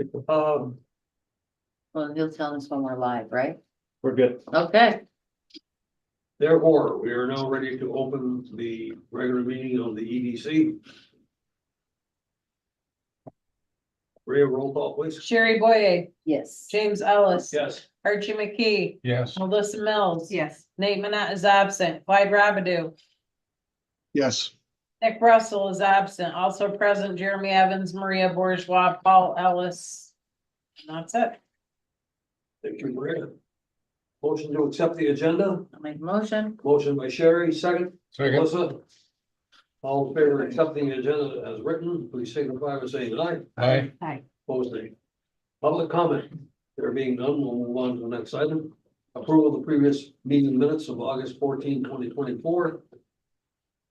Well, he'll tell us when we're live, right? We're good. Okay. Therefore, we are now ready to open the regular meeting of the EDC. Rhea, roll call, please. Sherry Boye, Yes. James Ellis. Yes. Archie McKee, Yes. Melissa Mills. Yes. Nate Manette is absent. Clyde Rabidou. Yes. Nick Russell is absent. Also present Jeremy Evans, Maria Bourgeois, Paul Ellis. And that's it. Thank you, Rhea. Motion to accept the agenda. I'll make a motion. Motion by Sherry, second. Second. Melissa. All in favor of accepting the agenda as written, please signify by saying aye. Aye. Hi. Opposed, nay. Public comment. There being none, we'll move on to the next item. Approval of the previous meeting minutes of August 14, 2024.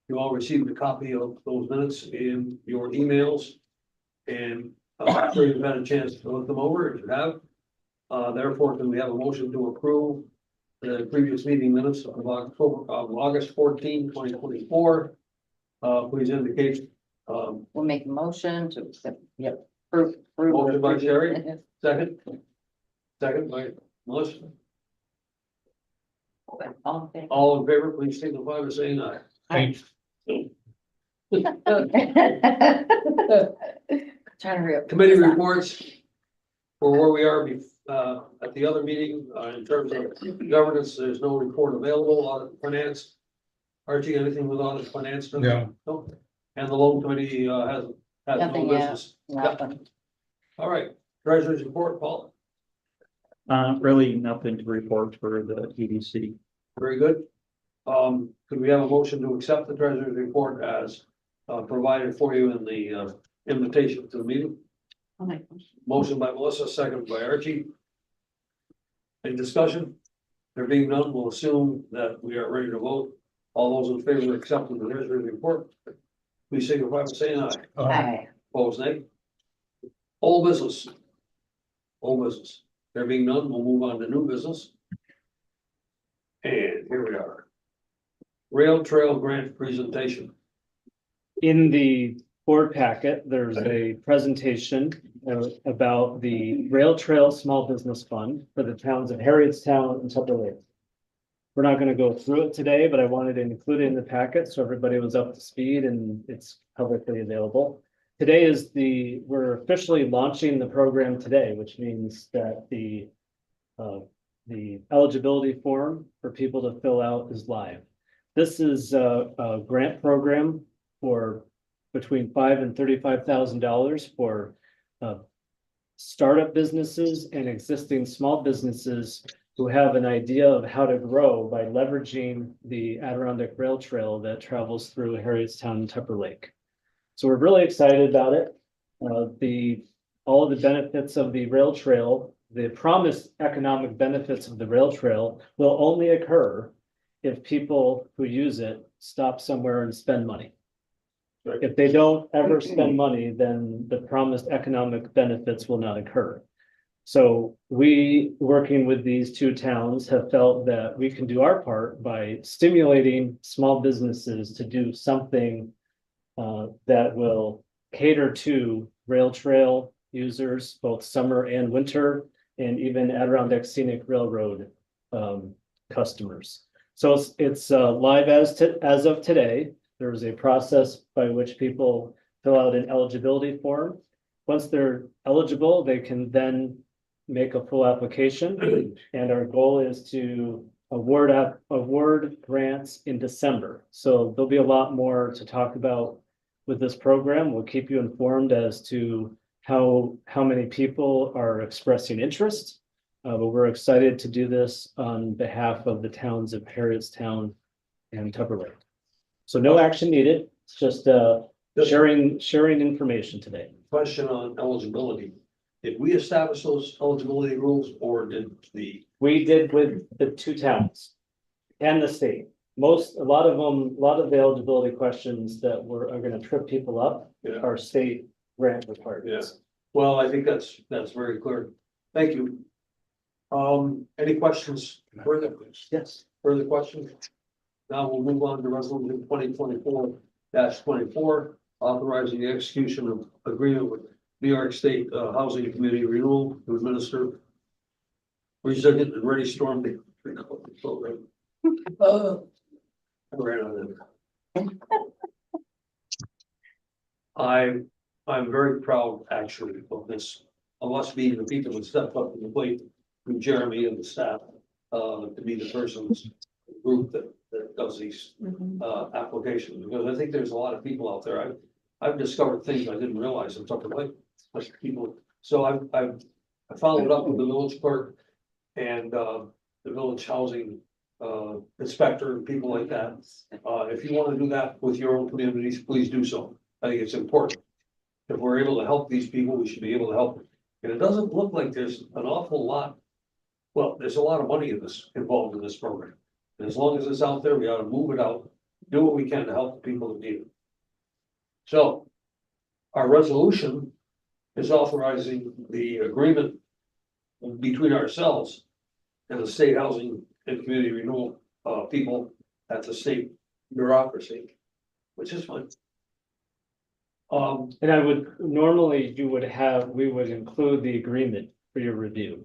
You all received a copy of those minutes in your emails. And I'm sure you've had a chance to look them over if you have. Therefore, can we have a motion to approve the previous meeting minutes of August 14, 2024? Please indicate, We'll make a motion to accept. Yep. Motion by Sherry. second. Second by Melissa. All in favor, please signify by saying aye. Trying to hurry up. Committee reports for where we are at the other meeting, in terms of governance, there's no report available. Audit and finance. Archie, anything with audit and finance? No. Nope. And the loan committee has no Nothing yet. business. Nothing. All right, treasurer's report, Paul. Really nothing to report for the EDC. Very good. Could we have a motion to accept the treasurer's report as provided for you in the invitation to the meeting? I'll make a motion. Motion by Melissa, second by Archie. Any discussion? There being none, we'll assume that we are ready to vote. All those in favor of accepting the treasurer's report, please signify by saying aye. Hi. Opposed, nay. Old business. Old business. There being none, we'll move on to new business. And here we are. Rail Trail Grant Presentation. In the board packet, there's a presentation about the Rail Trail Small Business Fund for the towns of Harrietstown and Tupper Lake. We're not going to go through it today, but I wanted to include it in the packet so everybody was up to speed and it's publicly available. Today we're officially launching the program today, which means that the eligibility form for people to fill out is live. This is a grant program for between $5,000 and $35,000 for startup businesses and existing small businesses who have an idea of how to grow by leveraging the Adirondack Rail Trail that travels through Harrietstown and Tupper Lake. So we're really excited about it. All of the benefits of the rail trail, the promised economic benefits of the rail trail will only occur if people who use it stop somewhere and spend money. Right. If they don't ever spend money, then the promised economic benefits will not occur. So we, working with these two towns, have felt that we can do our part by stimulating small businesses to do something that will cater to rail trail users, both summer and winter, and even Adirondack Scenic Railroad customers. So it's live as of today. There's a process by which people fill out an eligibility form. Once they're eligible, they can then make a full application. And our goal is to award grants in December. So there'll be a lot more to talk about with this program. We'll keep you informed as to how many people are expressing interest. But we're excited to do this on behalf of the towns of Harrietstown and Tupper Lake. So no action needed, it's just sharing information today. Question on eligibility. Did we establish those eligibility rules or did the? We did with the two towns and the state. A lot of the eligibility questions that are going to trip people up Yeah. are state grant requirements. Well, I think that's very clear. Thank you. Any questions further? Yes. Further questions? Now we'll move on to resolution 2024-24, authorizing the execution of agreement with New York State Housing Community Renewal to administer resilient and ready storm recovery program. I ran out of it. I'm very proud actually of this, of us being the people who stepped up to the plate, from Jeremy and the staff, to be the persons group that does these applications, because I think there's a lot of people out there. I've discovered things I didn't realize in Tucker Lake, like people, so I followed up with the village clerk and the village housing inspector and people like that. If you want to do that with your own communities, please do so. I think it's important. If we're able to help these people, we should be able to help them. And it doesn't look like there's an awful lot. Well, there's a lot of money in this, involved in this program. And as long as it's out there, we ought to move it out, do what we can to help the people that need it. So our resolution is authorizing the agreement between ourselves and the state housing and community renewal people at the state bureaucracy, which is fine. And I would, normally we would include the agreement for your review.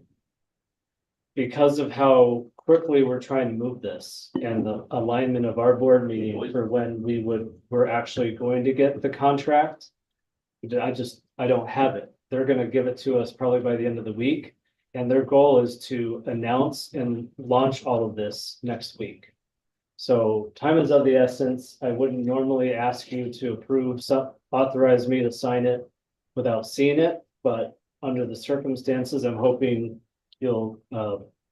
Because of how quickly we're trying to move this and the alignment of our board meeting for when we're actually going to get the contract. I don't have it. They're gonna give it to us probably by the end of the week. And their goal is to announce and launch all of this next week. So time is of the essence. I wouldn't normally ask you to authorize me to sign it without seeing it, but under the circumstances, I'm hoping you'll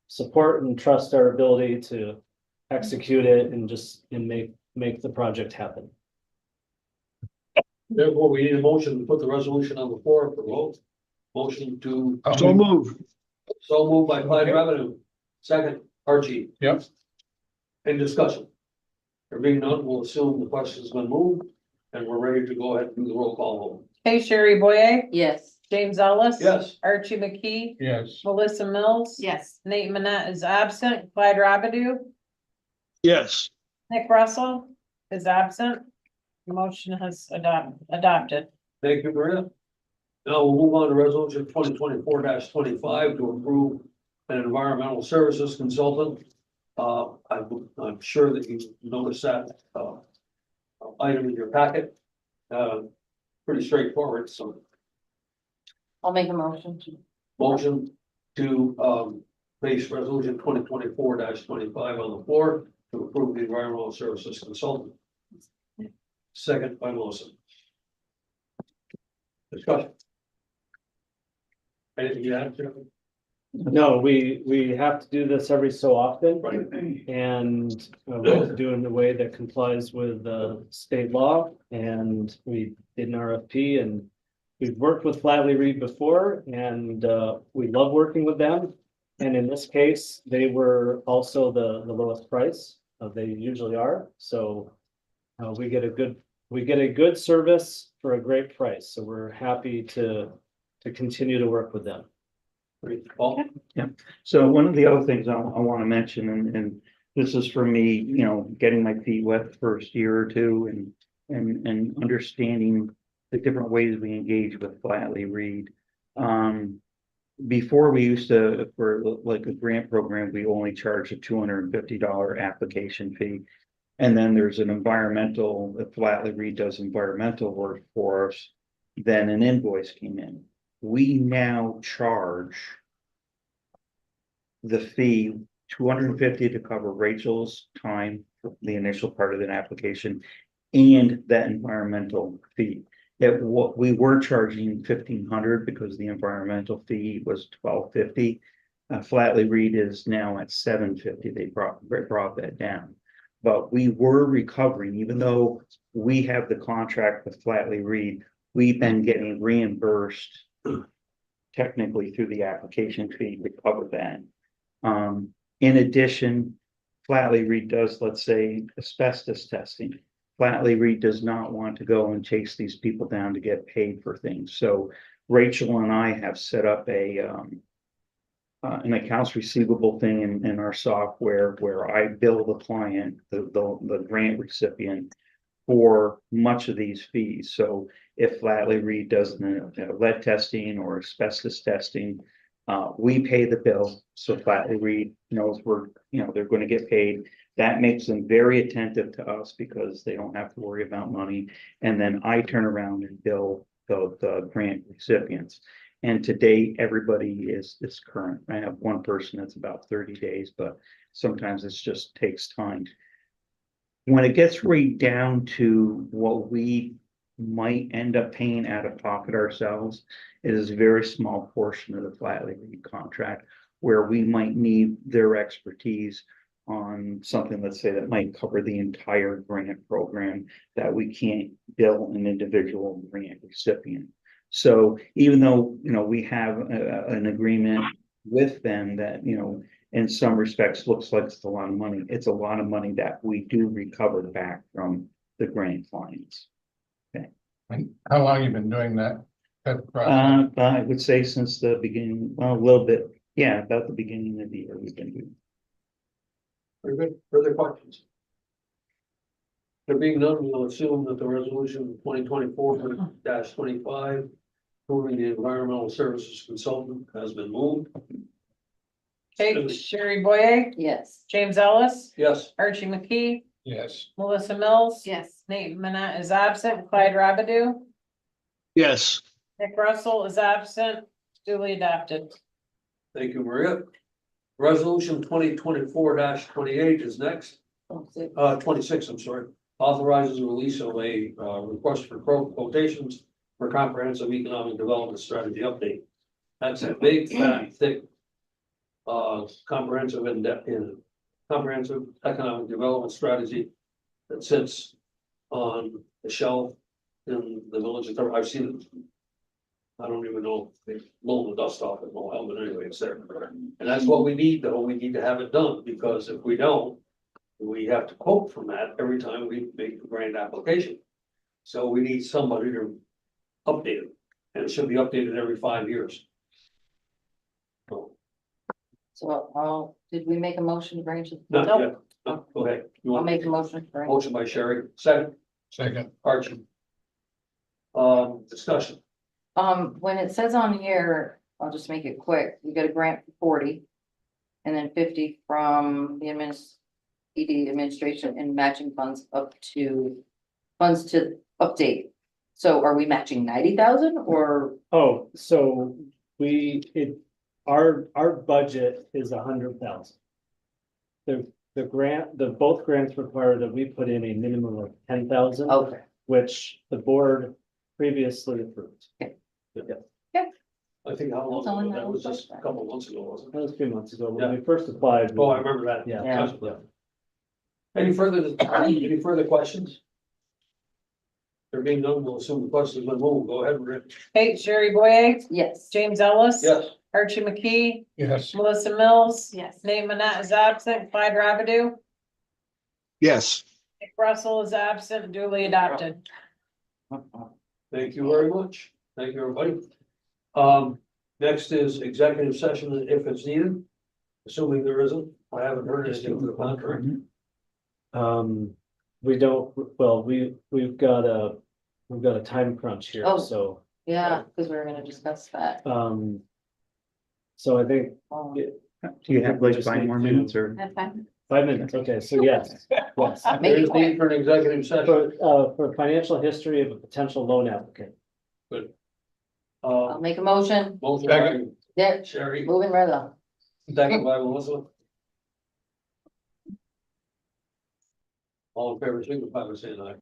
support and trust our ability to execute it and make the project happen. Therefore, we need a motion to put the resolution on the floor for vote. Motion to. So move. So moved by Clyde Revenue. Second, Archie. Yep. Any discussion? There being none, we'll assume the question's been moved and we're ready to go ahead and do the roll call vote. Hey, Sherry Boye, Yes. James Ellis. Yes. Archie McKee, Yes. Melissa Mills. Yes. Nate Manette is absent. Clyde Rabidou, Yes. Nick Russell is absent. Motion has adopted. Thank you, Maria. Now we'll move on to resolution 2024-25 to approve an environmental services consultant. I'm sure that you noticed that item in your packet. Pretty straightforward, so I'll make a motion. motion to base resolution 2024-25 on the floor to approve the environmental services consultant. Second by Melissa. Discussion. Anything you add, Jeremy? No, we have to do this every so often. Right. And we'll do it in a way that complies with state law, and we did an RFP, and we've worked with Flatley Reed before, and we love working with them. And in this case, they were also the lowest price, they usually are, so we get a good service for a great price, so we're happy to continue to work with them. Great. Paul? So one of the other things I want to mention, and this is for me, you know, getting my feet wet the first year or two and understanding the different ways we engage with Flatley Reed. Before we used to, for like a grant program, we only charged a $250 application fee. And then there's an environmental, if Flatley Reed does environmental work for us, then an invoice came in. We now charge the fee $250 to cover Rachel's time for the initial part of the application and that environmental fee. What we were charging $1,500 because the environmental fee was $1,250. Flatley Reed is now at $750. They brought that down. But we were recovering, even though we have the contract with Flatley Reed, we've been getting reimbursed technically through the application fee to cover that. In addition, Flatley Reed does, let's say, asbestos testing. Flatley Reed does not want to go and chase these people down to get paid for things. So Rachel and I have set up an accounts receivable thing in our software where I bill the client, the grant recipient for much of these fees. So if Flatley Reed does lead testing or asbestos testing, we pay the bill. So Flatley Reed knows they're going to get paid. That makes them very attentive to us because they don't have to worry about money. And then I turn around and bill the grant recipients. And to date, everybody is current. I have one person that's about 30 days, but sometimes it just takes time. When it gets right down to what we might end up paying out of pocket ourselves, it is a very small portion of the Flatley Reed contract where we might need their expertise on something, let's say, that might cover the entire grant program that we can't bill an individual grant recipient. So even though, we have an agreement with them that, in some respects looks like it's a lot of money, it's a lot of money that we do recover back from the grant clients. How long you been doing that? That process? I would say since the beginning, well, a little bit, yeah, about the beginning of the year we've been doing. Very good. Further questions? There being none, we'll assume that the resolution 2024-25 approving the environmental services consultant has been moved. Okay, Sherry Boye, Yes. James Ellis, Yes. Archie McKee, Yes. Melissa Mills. Yes. Nate Manette is absent, Clyde Rabidou, yes, Nick Russell is absent, duly adopted. Thank you, Maria. Resolution 2024-28 is next. 26, I'm sorry, authorizes the release of a request for quotations for comprehensive economic development strategy update. That's a big, fat, thick, comprehensive comprehensive economic development strategy that sits on the shelf in the village. I've seen it. I don't even know, if they blow the dust off it, but anyway, it's there. And that's what we need, though. We need to have it done, because if we don't, we have to quote from that every time we make a grant application. So we need somebody to update it, and it should be updated every 5 years. So, did we make a motion to bring it to? Not Nope. yet. No, go ahead. You I'll want make a motion to bring. motion by Sherry, second, Second. Archie. Discussion. When it says on here, I'll just make it quick, we got a grant for 40. And then 50 from the ED administration and matching funds funds to update. So are we matching 90,000 or? Oh, so our budget is 100,000. Both grants require that we put in a minimum of 10,000. Okay. Which the board previously approved. Okay. Yeah, I think how long That's all I ago? That know. was just a couple months ago, wasn't it? that was a few months ago Yeah. when we first applied. Oh, I remember that. Yeah. Yeah. Any further questions? There being none, we'll assume the questions will move. Go ahead, Rick. Okay, Sherry Boye, Yes. James Ellis. Yes. Archie McKee, Yes. Melissa Mills. Yes. Nate Manette is absent, Clyde Rabidou, yes. Nick Russell is absent, duly adopted. Thank you very much. Thank you, everybody. Next is executive session if it's needed, assuming there isn't. I haven't heard anything to the contrary. We don't, well, we've got a time crunch here, Oh. so, Yeah, because we were gonna discuss that. so I think Do you have like 5 more minutes or? That's fine. 5 minutes, okay, so yes, yes. There Make it is quick. need for an executive session. For financial history of a potential loan applicant. I'll make a motion. Motion by Yeah, Sherry, moving right along. second by Melissa. All in favor, signify by saying aye.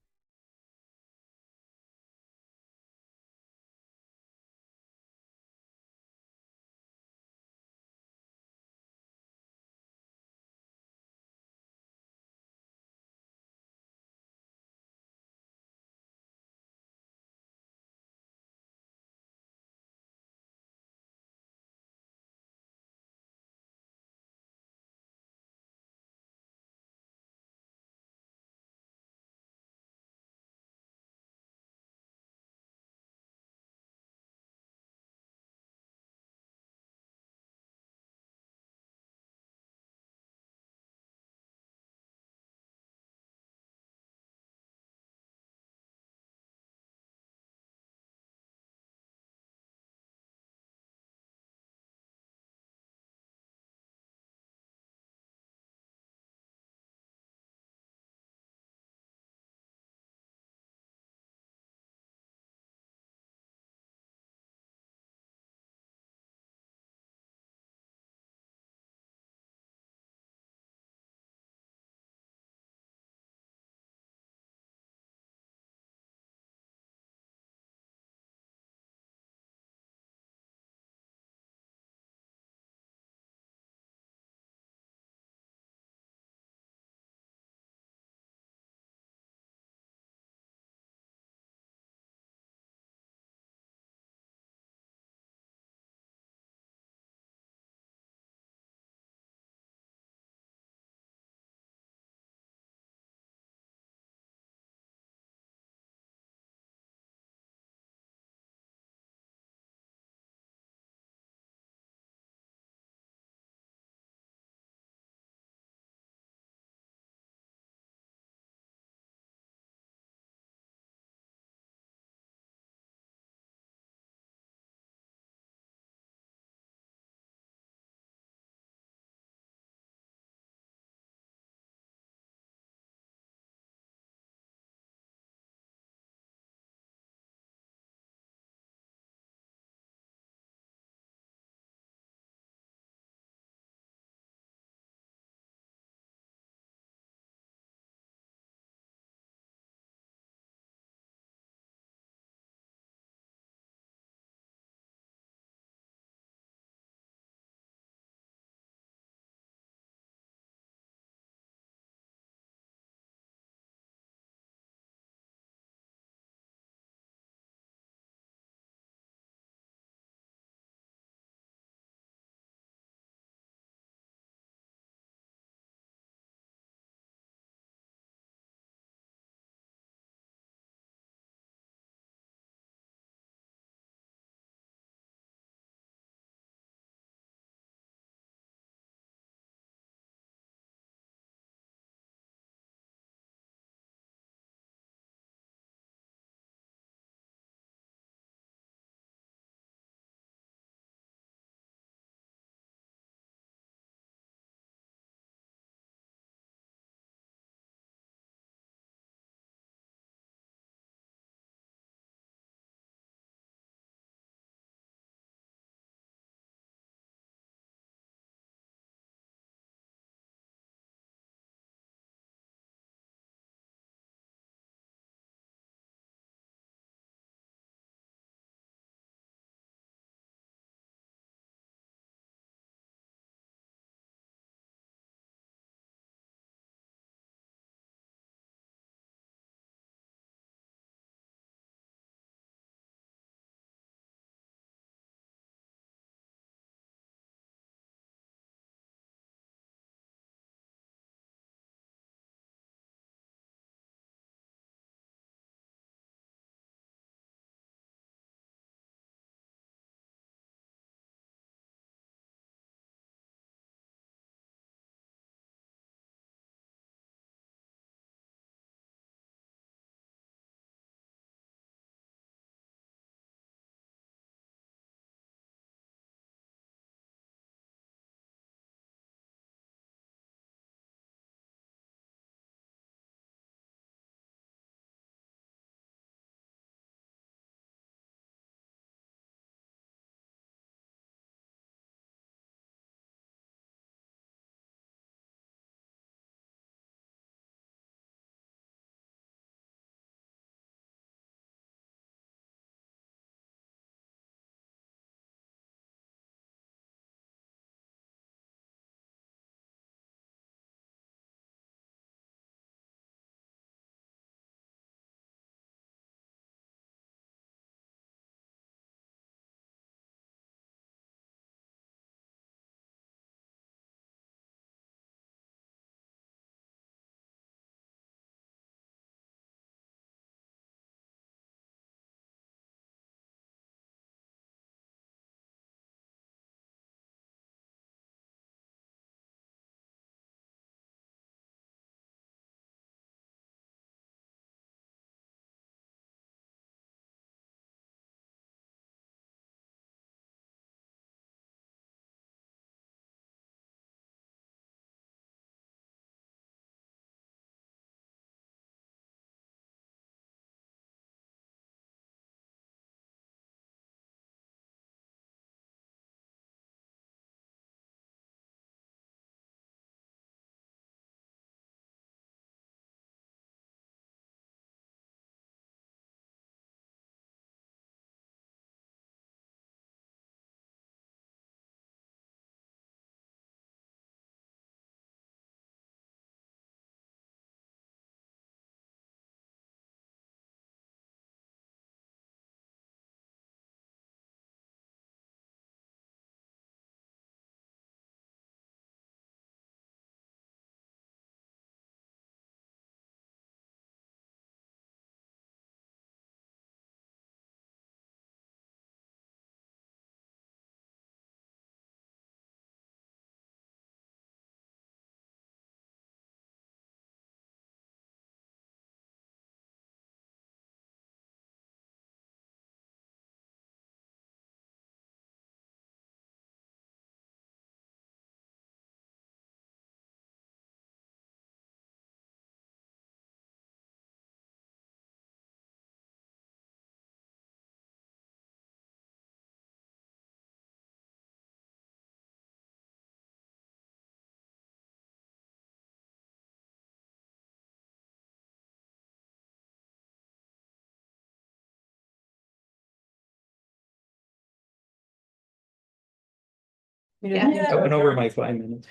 I went over my 5 minutes.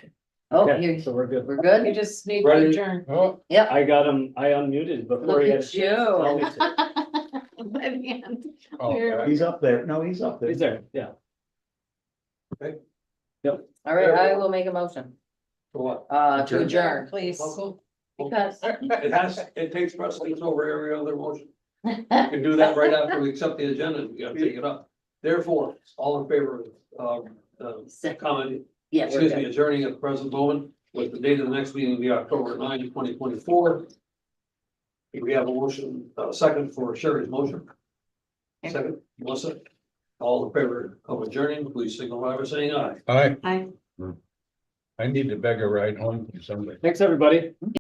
Oh, Okay, you, so we're good. we're You good? just need to Ready? adjourn. Oh, Yep. I got him, I unmuted before Look he had. at a chance to tell me you. to. By the end. oh, We're- God. He's up there. No, he's up there. He's there, yeah. All right, I will make a motion, For what? to adjourn. Please. Welcome. Because. It takes precedence over every other motion. You can do that right after we accept the agenda, we gotta take it up. Therefore, all in favor of, comment, Yes, we're excuse me, good. adjourning at the present moment, with the date of the next meeting will be October 9, 2024. We have a motion, second for Sherry's motion. Second, Melissa, all in favor of adjourning, please signify by saying aye. I, Hi. I need to beg a ride home from somebody. Thanks, everybody.